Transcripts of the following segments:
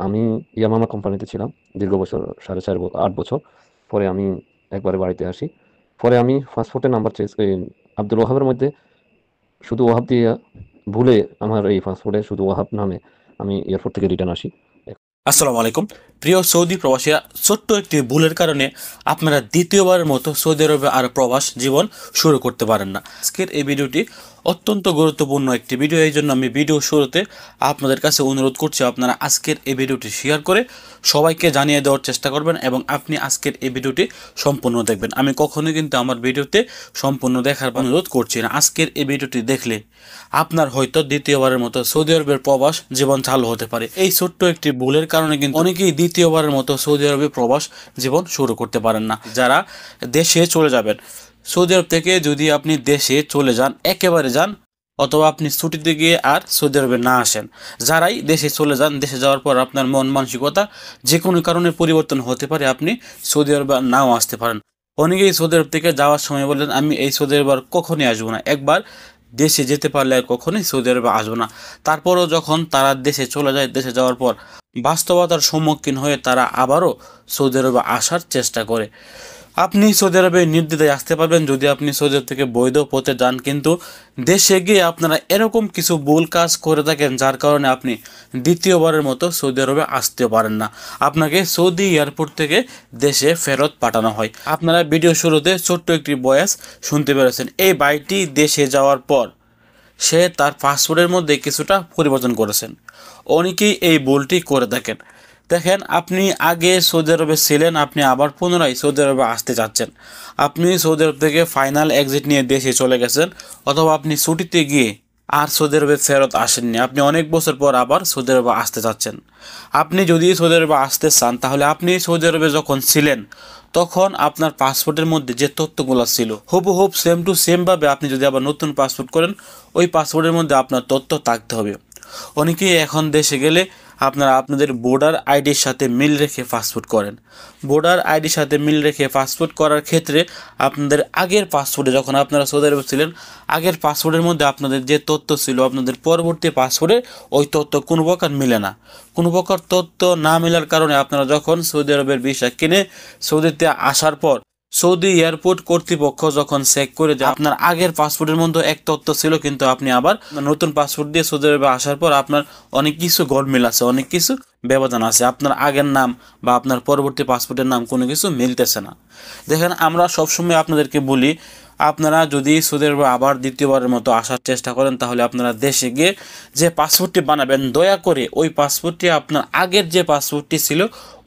আমি ইয়ামামা কোম্পানিতে ছিলাম দীর্ঘ বছর, 8.5 বছর। পরে আমি একবারে বাড়িতে আসি। পরে আমি পাসপোর্টের নাম্বার চেঞ্জ আব্দুল ওহাবের মধ্যে শুধু ওহাব দিয়ে ভুলে আমার এই পাসপোর্টে শুধু ওহাব নামে আমি এয়ারপোর্ট থেকে রিটার্ন আসি। আসসালামু আলাইকুম প্রিয় সৌদি প্রবাসীরা, ছোট্ট একটি ভুলের কারণে আপনারা দ্বিতীয়বারের মতো সৌদি আরবে আর প্রবাস জীবন শুরু করতে পারেন না। আজকের এই ভিডিওটি অত্যন্ত গুরুত্বপূর্ণ একটি ভিডিও, এই জন্য আমি ভিডিও শুরুতে আপনাদের কাছে অনুরোধ করছি আপনারা আজকের এই ভিডিওটি শেয়ার করে সবাইকে জানিয়ে দেওয়ার চেষ্টা করবেন এবং আপনি আজকের এই ভিডিওটি সম্পূর্ণ দেখবেন। আমি কখনোই কিন্তু আমার ভিডিওতে সম্পূর্ণ দেখার অনুরোধ করছি না। আজকের এই ভিডিওটি দেখলে আপনার হয়তো দ্বিতীয়বারের মতো সৌদি আরবের প্রবাস জীবন চালু হতে পারে। এই ছোট্ট একটি ভুলের কারণে কিন্তু অনেকেই দ্বিতীয়বারের মতো সৌদি আরবে প্রবাস জীবন শুরু করতে পারেন না। যারা দেশে চলে যাবেন, সৌদি আরব থেকে যদি আপনি দেশে চলে যান, একেবারে যান, অথবা আপনি ছুটিতে গিয়ে আর সৌদি আরবে না আসেন, যারাই দেশে চলে যান, দেশে যাওয়ার পর আপনার মন মানসিকতা যে কোনো কারণে পরিবর্তন হতে পারে, আপনি সৌদি আরবে নাও আসতে পারেন। অনেকেই সৌদি আরব থেকে যাওয়ার সময় বললেন আমি এই সৌদি আরব আর কখনই আসবো না, একবার দেশে যেতে পারলে আর কখনোই সৌদি আরবে আসবো না। তারপরও যখন তারা দেশে চলে যায়, দেশে যাওয়ার পর বাস্তবতার সম্মুখীন হয়ে তারা আবারও সৌদি আরবে আসার চেষ্টা করে। আপনি সৌদি আরবে নির্দ্বিধায় আসতে পারবেন যদি আপনি সৌদি আরব থেকে বৈধ পথে যান, কিন্তু দেশে গিয়ে আপনারা এরকম কিছু ভুল কাজ করে থাকেন যার কারণে আপনি দ্বিতীয়বারের মতো সৌদি আরবে আসতেও পারেন না। আপনাকে সৌদি এয়ারপোর্ট থেকে দেশে ফেরত পাঠানো হয়। আপনারা ভিডিও শুরুতে ছোট্ট একটি ভয়েস শুনতে পেরেছেন। এই ভাইটি দেশে যাওয়ার পর সে তার পাসপোর্টের মধ্যে কিছুটা পরিবর্তন করেছেন। অনেকেই এই ভুলটি করে থাকেন। দেখেন, আপনি আগে সৌদি আরবে ছিলেন, আপনি আবার পুনরায় সৌদি আরবে আসতে চাচ্ছেন। আপনি সৌদি আরব থেকে ফাইনাল এক্সিট নিয়ে দেশে চলে গেছেন, অথবা আপনি ছুটিতে গিয়ে আর সৌদি আরবে ফেরত আসেননি, আপনি অনেক বছর পর আবার সৌদি আরবে আসতে চাচ্ছেন। আপনি যদি সৌদি আরবে আসতে চান, তাহলে আপনি সৌদি আরবে যখন ছিলেন তখন আপনার পাসপোর্টের মধ্যে যে তথ্যগুলো ছিল হুবহুব সেম টু সেমভাবে আপনি যদি আবার নতুন পাসপোর্ট করেন, ওই পাসপোর্টের মধ্যে আপনার তথ্য থাকতে হবে। অনেকেই এখন দেশে গেলে আপনারা আপনাদের ভোটার আইডির সাথে মিল রেখে পাসপোর্ট করেন। ভোটার আইডির সাথে মিল রেখে পাসপোর্ট করার ক্ষেত্রে আপনাদের আগের পাসপোর্টে, যখন আপনারা সৌদি আরবে ছিলেন, আগের পাসপোর্টের মধ্যে আপনাদের যে তথ্য ছিল আপনাদের পরবর্তী পাসপোর্টে ওই তথ্য কোনো প্রকার মিলে না। কোনো প্রকার তথ্য না মেলার কারণে আপনারা যখন সৌদি আরবের ভিসা কিনে সৌদিতে আসার পর সৌদি এয়ারপোর্ট কর্তৃপক্ষ যখন চেক করে যে আপনার আগের পাসপোর্টের মধ্যে এক তথ্য ছিল, কিন্তু আপনি আবার নতুন পাসপোর্ট দিয়ে সৌদি আরবে আসার পর আপনার অনেক কিছু গরমিল আছে, অনেক কিছু ব্যবধান আছে, আপনার আগের নাম বা আপনার পরবর্তী পাসপোর্টের নাম কোনো কিছু মিলতেছে না। দেখেন, আমরা সবসময় আপনাদেরকে বলি আপনারা যদি সৌদি আরবে আবার দ্বিতীয়বারের মতো আসার চেষ্টা করেন, তাহলে আপনারা দেশে গিয়ে যে পাসপোর্টটি বানাবেন, দয়া করে ওই পাসপোর্টটি আপনার আগের যে পাসপোর্টটি ছিল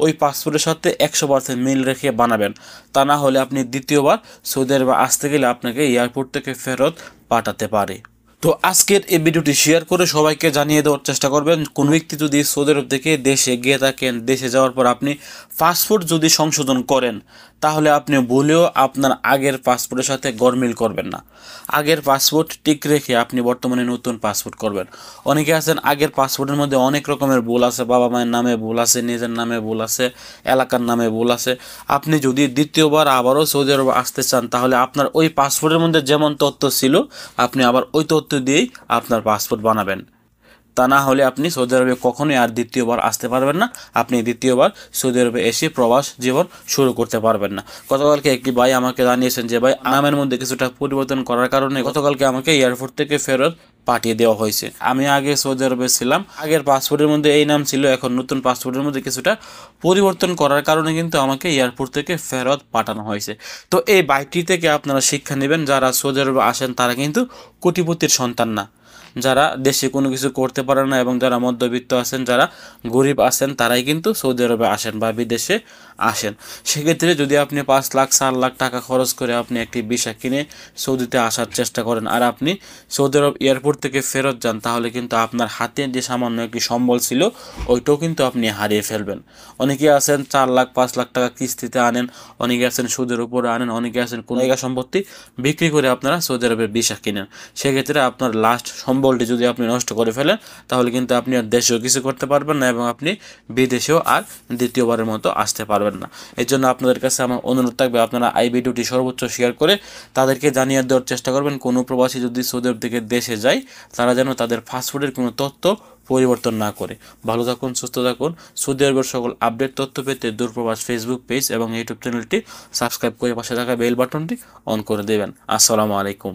ওই পাসপোর্টের সাথে 100% মিল রেখে বানাবেন। তা না হলে আপনি দ্বিতীয়বার সৌদি আরবে আসতে গেলে আপনাকে এয়ারপোর্ট থেকে ফেরত পাঠাতে পারে। তো আজকের এই ভিডিওটি শেয়ার করে সবাইকে জানিয়ে দেওয়ার চেষ্টা করবেন, কোন ব্যক্তি যদি সৌদি আরব থেকে দেশে গিয়ে থাকেন, দেশে যাওয়ার পর আপনি পাসপোর্ট যদি সংশোধন করেন, তাহলে আপনি ভুলেও আপনার আগের পাসপোর্টের সাথে গরমিল করবেন না। আগের পাসপোর্ট ঠিক রেখে আপনি বর্তমানে নতুন পাসপোর্ট করবেন। অনেকে আছেন আগের পাসপোর্টের মধ্যে অনেক রকমের ভুল আছে, বাবা মায়ের নামে ভুল আছে, নিজের নামে ভুল আছে, এলাকার নামে ভুল আছে। আপনি যদি দ্বিতীয়বার আবারও সৌদি আরবে আসতে চান, তাহলে আপনার ওই পাসপোর্টের মধ্যে যেমন তথ্য ছিল আপনি আবার ওই তথ্য দিয়েই আপনার পাসপোর্ট বানাবেন। তা না হলে আপনি সৌদি আরবে কখনোই আর দ্বিতীয়বার আসতে পারবেন না। আপনি দ্বিতীয়বার সৌদি আরবে এসে প্রবাস জীবন শুরু করতে পারবেন না। গতকালকে একটি ভাই আমাকে জানিয়েছেন যে ভাই, নামের মধ্যে কিছুটা পরিবর্তন করার কারণে গতকালকে আমাকে এয়ারপোর্ট থেকে ফেরত পাঠিয়ে দেওয়া হয়েছে। আমি আগে সৌদি আরবে ছিলাম, আগের পাসপোর্টের মধ্যে এই নাম ছিল, এখন নতুন পাসপোর্টের মধ্যে কিছুটা পরিবর্তন করার কারণে কিন্তু আমাকে এয়ারপোর্ট থেকে ফেরত পাঠানো হয়েছে। তো এই বাইকটি থেকে আপনারা শিক্ষা নেবেন, যারা সৌদি আরবে আসেন তারা কিন্তু কোটিপতির সন্তান না। যারা দেশে কোনো কিছু করতে পারে না এবং যারা মধ্যবিত্ত আছেন, যারা গরিব আছেন, তারাই কিন্তু সৌদি আরবে আসেন বা বিদেশে আসেন। সেক্ষেত্রে যদি আপনি 5 লাখ 4 লাখ টাকা খরচ করে আপনি একটি ভিসা কিনে সৌদিতে আসার চেষ্টা করেন আর আপনি সৌদি আরব এয়ারপোর্ট থেকে ফেরত যান, তাহলে কিন্তু আপনার হাতে যে সামান্য একটি সম্বল ছিল ওইটাও কিন্তু আপনি হারিয়ে ফেলবেন। অনেকে আছেন 4 লাখ 5 লাখ টাকা কিস্তিতে আনেন, অনেকে আছেন সুদের উপরে আনেন, অনেকে আছেন কোনো জায়গা সম্পত্তি বিক্রি করে আপনারা সৌদি আরবের ভিসা কিনেন। সেক্ষেত্রে আপনার লাস্ট সম্বলটি যদি আপনি নষ্ট করে ফেলেন, তাহলে কিন্তু আপনি আর দেশেও কিছু করতে পারবেন না এবং আপনি বিদেশেও আর দ্বিতীয়বারের মতো আসতে পারবেন না। এই জন্য আপনাদের কাছে আমার অনুরোধ থাকবে, আপনারা এই ভিডিওটি সর্বোচ্চ শেয়ার করে তাদেরকে জানিয়ে দেওয়ার চেষ্টা করবেন, কোনো প্রবাসী যদি সৌদি আরব থেকে দেশে যায়, তারা যেন তাদের পাসপোর্টের কোনো তথ্য পরিবর্তন না করে। ভালো থাকুন, সুস্থ থাকুন। সৌদি আরবের সকল আপডেট তথ্য পেতে দূরপ্রবাস ফেসবুক পেজ এবং ইউটিউব চ্যানেলটি সাবস্ক্রাইব করে পাশে থাকা বেল বাটনটি অন করে দেবেন। আসসালামু আলাইকুম।